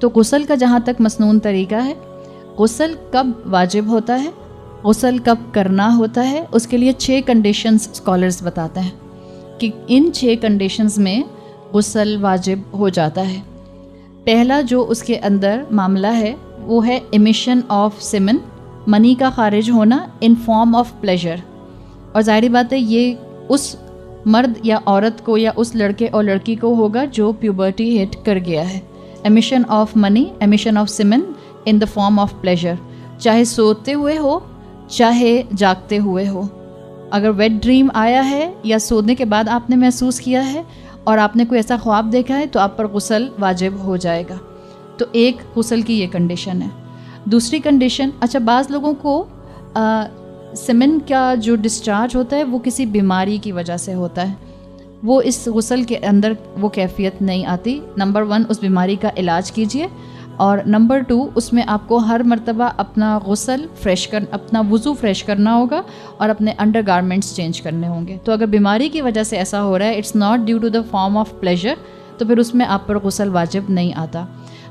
تو غسل کا جہاں تک مسنون طریقہ ہے، غسل کب واجب ہوتا ہے، غسل کب کرنا ہوتا ہے، اس کے لیے 6 کنڈیشنز اسکالرز بتاتے ہیں کہ ان 6 کنڈیشنز میں غسل واجب ہو جاتا ہے۔ پہلا جو اس کے اندر معاملہ ہے وہ ہے امیشن آف سیمن، منی کا خارج ہونا ان فارم آف پلیجر، اور ظاہری بات ہے یہ اس مرد یا عورت کو یا اس لڑکے اور لڑکی کو ہوگا جو پیوبرٹی ہٹ کر گیا ہے۔ امیشن آف منی، emission of semen in the form of pleasure, چاہے سوتے ہوئے ہو چاہے جاگتے ہوئے ہو۔ اگر ویٹ ڈریم آیا ہے یا سونے کے بعد آپ نے محسوس کیا ہے اور آپ نے کوئی ایسا خواب دیکھا ہے تو آپ پر غسل واجب ہو جائے گا۔ تو ایک غسل کی یہ کنڈیشن ہے۔ دوسری کنڈیشن، اچھا بعض لوگوں کو سیمن کا جو ڈسچارج ہوتا ہے وہ کسی بیماری کی وجہ سے ہوتا ہے، وہ اس غسل کے اندر وہ کیفیت نہیں آتی۔ نمبر 1 اس بیماری کا علاج کیجئے، اور نمبر 2 اس میں آپ کو ہر مرتبہ اپنا غسل اپنا وضو فریش کرنا ہوگا اور اپنے انڈر گارمنٹس چینج کرنے ہوں گے۔ تو اگر بیماری کی وجہ سے ایسا ہو رہا ہے، it's not due to the form of pleasure, تو پھر اس میں آپ پر غسل واجب نہیں آتا۔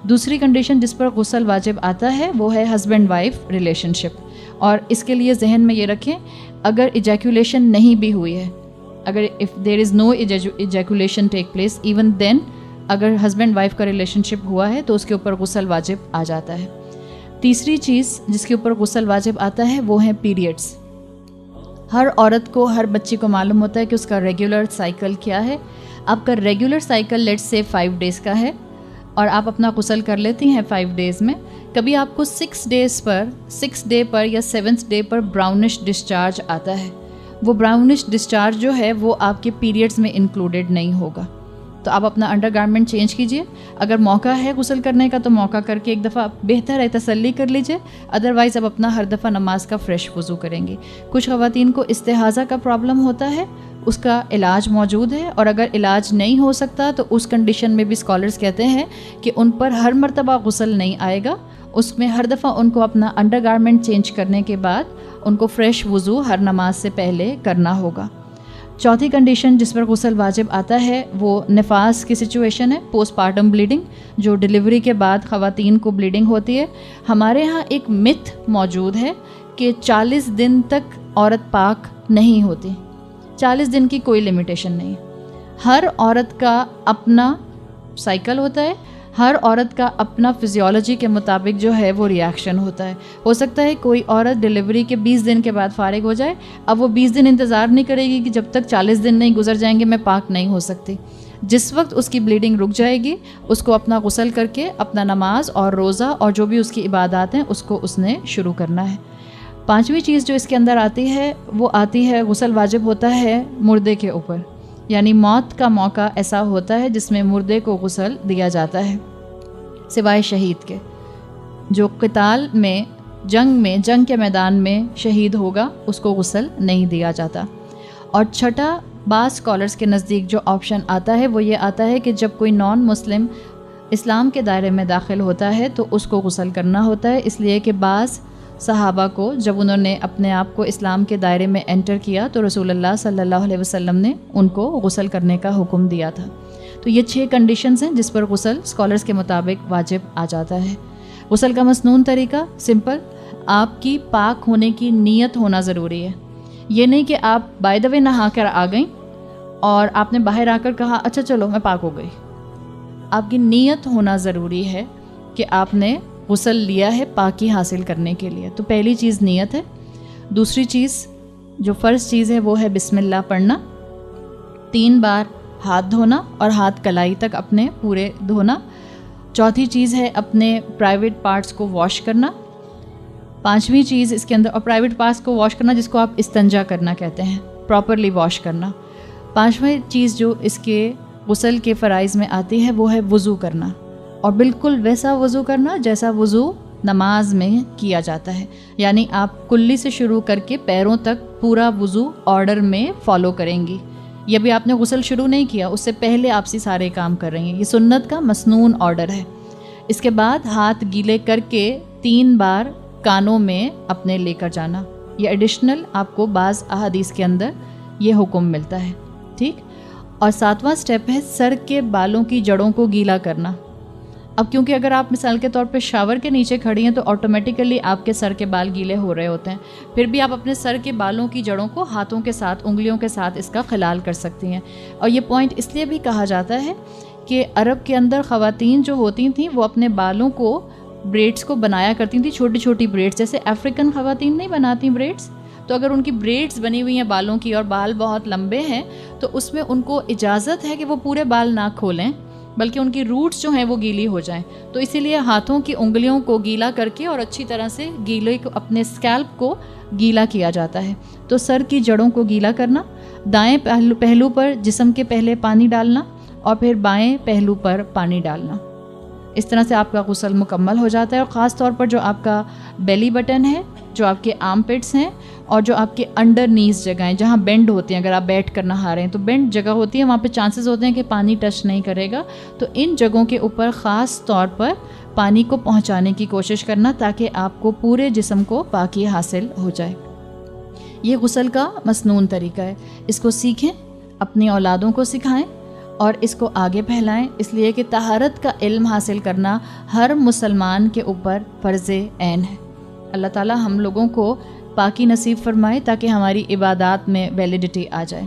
دوسری کنڈیشن جس پر غسل واجب آتا ہے وہ ہے ہسبینڈ وائف ریلیشن شپ، اور اس کے لیے ذہن میں یہ رکھیں اگر ایجیکولیشن نہیں بھی ہوئی ہے، اگر if there is no ejaculation take place even then, اگر ہسبینڈ وائف کا ریلیشن شپ ہوا ہے تو اس کے اوپر غسل واجب آ جاتا ہے۔ تیسری چیز جس کے اوپر غسل واجب آتا ہے وہ ہیں پیریڈز۔ ہر عورت کو، ہر بچی کو معلوم ہوتا ہے کہ اس کا ریگولر سائیکل کیا ہے۔ آپ کا regular cycle let's say 5 days کا ہے اور آپ اپنا غسل کر لیتی ہیں 5 ڈیز میں، کبھی آپ کو 6 ڈے پر یا 7th ڈے پر براؤنش ڈسچارج آتا ہے، وہ براؤنش ڈسچارج جو ہے وہ آپ کے پیریڈز میں انکلوڈیڈ نہیں ہوگا، تو آپ اپنا انڈر گارمنٹ چینج کیجئے۔ اگر موقع ہے غسل کرنے کا تو موقع کر کے ایک دفعہ بہتر ہے تسلی کر لیجئے، ادروائز اب اپنا ہر دفعہ نماز کا فریش وضو کریں گی۔ کچھ خواتین کو استحاضہ کا پرابلم ہوتا ہے، اس کا علاج موجود ہے، اور اگر علاج نہیں ہو سکتا تو اس کنڈیشن میں بھی اسکالرز کہتے ہیں کہ ان پر ہر مرتبہ غسل نہیں آئے گا، اس میں ہر دفعہ ان کو اپنا انڈر گارمنٹ چینج کرنے کے بعد ان کو فریش وضو ہر نماز سے پہلے کرنا ہوگا۔ چوتھی کنڈیشن جس پر غسل واجب آتا ہے وہ نفاس کی سچویشن ہے، پوسٹ پارٹم بلیڈنگ، جو ڈیلیوری کے بعد خواتین کو بلیڈنگ ہوتی ہے۔ ہمارے ہاں ایک متھ موجود ہے کہ 40 دن تک عورت پاک نہیں ہوتی، 40 دن کی کوئی لمیٹیشن نہیں۔ ہر عورت کا اپنا سائیکل ہوتا ہے، ہر عورت کا اپنا فزیولوجی کے مطابق جو ہے وہ ریاکشن ہوتا ہے۔ ہو سکتا ہے کوئی عورت ڈیلیوری کے 20 دن کے بعد فارغ ہو جائے، اب وہ 20 دن انتظار نہیں کرے گی کہ جب تک 40 دن نہیں گزر جائیں گے میں پاک نہیں ہو سکتی۔ جس وقت اس کی بلیڈنگ رک جائے گی اس کو اپنا غسل کر کے اپنا نماز اور روزہ اور جو بھی اس کی عبادات ہیں اس کو اس نے شروع کرنا ہے۔ پانچویں چیز جو اس کے اندر آتی ہے وہ آتی ہے غسل واجب ہوتا ہے مردے کے اوپر، یعنی موت کا موقع ایسا ہوتا ہے جس میں مردے کو غسل دیا جاتا ہے، سوائے شہید کے۔ جو قتال میں جنگ کے میدان میں شہید ہوگا اس کو غسل نہیں دیا جاتا۔ اور چھٹا بعض اسکالرس کے نزدیک جو آپشن آتا ہے وہ یہ آتا ہے کہ جب کوئی نان مسلم اسلام کے دائرے میں داخل ہوتا ہے تو اس کو غسل کرنا ہوتا ہے، اس لیے کہ بعض صحابہ کو جب انہوں نے اپنے آپ کو اسلام کے دائرے میں انٹر کیا تو رسول اللہ صلی اللہ علیہ وسلم نے ان کو غسل کرنے کا حکم دیا تھا۔ تو یہ 6 کنڈیشنز ہیں جس پر غسل اسکالرز کے مطابق واجب آ جاتا ہے۔ غسل کا مسنون طریقہ سمپل، آپ کی پاک ہونے کی نیت ہونا ضروری ہے۔ یہ نہیں کہ آپ بائی دا وے نہا کر آ گئیں اور آپ نے باہر آ کر کہا اچھا چلو میں پاک ہو گئی۔ آپ کی نیت ہونا ضروری ہے کہ آپ نے غسل لیا ہے پاکی حاصل کرنے کے لیے۔ تو پہلی چیز نیت ہے۔ دوسری چیز جو فرض چیز ہے وہ ہے بسم اللہ پڑھنا، 3 بار ہاتھ دھونا اور ہاتھ کلائی تک اپنے پورے دھونا۔ چوتھی چیز ہے اپنے پرائیویٹ پارٹس کو واش کرنا۔ پانچویں چیز اس کے اندر، اور پرائیویٹ پارٹس کو واش کرنا جس کو آپ استنجا کرنا کہتے ہیں، پراپرلی واش کرنا۔ پانچویں چیز جو اس کے غسل کے فرائض میں آتی ہے وہ ہے وضو کرنا، اور بالکل ویسا وضو کرنا جیسا وضو نماز میں کیا جاتا ہے، یعنی آپ کلی سے شروع کر کے پیروں تک پورا وضو آرڈر میں فالو کریں گی۔ یہ بھی آپ نے غسل شروع نہیں کیا، اس سے پہلے آپ سے سارے کام کر رہی ہیں، یہ سنت کا مسنون آرڈر ہے۔ اس کے بعد ہاتھ گیلے کر کے 3 بار کانوں میں اپنے لے کر جانا، یہ ایڈیشنل آپ کو بعض احادیث کے اندر یہ حکم ملتا ہے، ٹھیک۔ اور 7واں سٹیپ ہے سر کے بالوں کی جڑوں کو گیلا کرنا۔ اب کیونکہ اگر آپ مثال کے طور پہ شاور کے نیچے کھڑی ہیں تو آٹومیٹیکلی آپ کے سر کے بال گیلے ہو رہے ہوتے ہیں، پھر بھی آپ اپنے سر کے بالوں کی جڑوں کو ہاتھوں کے ساتھ، انگلیوں کے ساتھ اس کا خلال کر سکتی ہیں. اور یہ پوائنٹ اس لیے بھی کہا جاتا ہے کہ عرب کے اندر خواتین جو ہوتی تھیں وہ اپنے بالوں کو بریڈز کو بنایا کرتی تھیں، چھوٹی چھوٹی بریڈز، جیسے افریقن خواتین نہیں بناتی بریڈز. تو اگر ان کی بریڈز بنی ہوئی ہیں بالوں کی اور بال بہت لمبے ہیں تو اس میں ان کو اجازت ہے کہ وہ پورے بال نہ کھولیں، بلکہ ان کی روٹس جو ہیں وہ گیلی ہو جائیں. تو اسی لیے ہاتھوں کی انگلیوں کو گیلا کر کے اور اچھی طرح سے گیلے کو اپنے اسکیلپ کو گیلا کیا جاتا ہے. تو سر کی جڑوں کو گیلا کرنا، دائیں پہلو پر جسم کے پہلے پانی ڈالنا اور پھر بائیں پہلو پر پانی ڈالنا. اس طرح سے آپ کا غسل مکمل ہو جاتا ہے. اور خاص طور پر جو آپ کا بیلی بٹن ہے، جو آپ کے آرم پٹس ہیں اور جو آپ کے انڈر نیز جگہیں جہاں بینڈ ہوتے ہیں، اگر آپ بیٹھ کر نہا رہے ہیں تو بینڈ جگہ ہوتی ہے، وہاں پہ چانسز ہوتے ہیں کہ پانی ٹچ نہیں کرے گا. تو ان جگہوں کے اوپر خاص طور پر پانی کو پہنچانے کی کوشش کرنا تاکہ آپ کو پورے جسم کو پاکی حاصل ہو جائے. یہ غسل کا مسنون طریقہ ہے. اس کو سیکھیں، اپنی اولادوں کو سکھائیں اور اس کو آگے پھیلائیں، اس لیے کہ طہارت کا علم حاصل کرنا ہر مسلمان کے اوپر فرض عین ہے. اللہ تعالی ہم لوگوں کو پاکی نصیب فرمائے تاکہ ہماری عبادات میں ویلیڈیٹی آ جائے.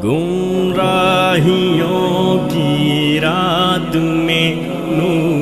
گمراہیوں کی رات میں نور